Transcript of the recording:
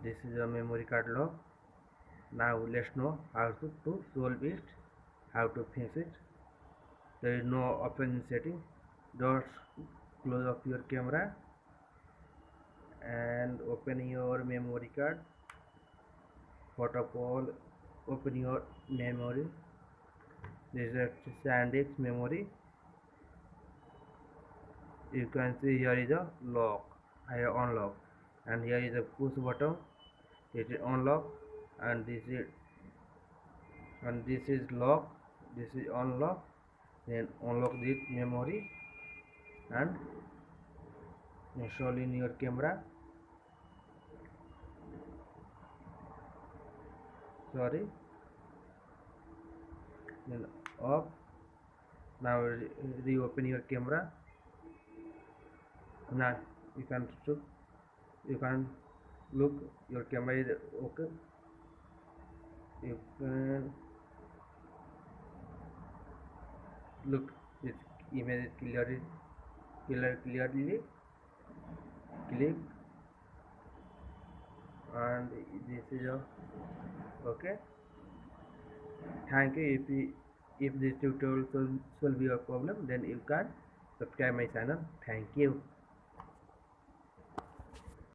This is a memory card lock. Now let's know how to solve it, how to fix it. There is no open setting. Just close up your camera and open your memory card. First of all, open your memory. This is a Sandisk memory. You can see here is a lock, here unlock, and here is a push button. It is unlock, and this is lock. This is unlock. Then unlock this memory and install in your camera. Sorry. Then off. Now reopen your camera. Now you can look your camera is okay. You can look this image is clearly. Click, and this is okay. Thank you. If this tutorial solve your problem, then you can subscribe my channel. Thank you.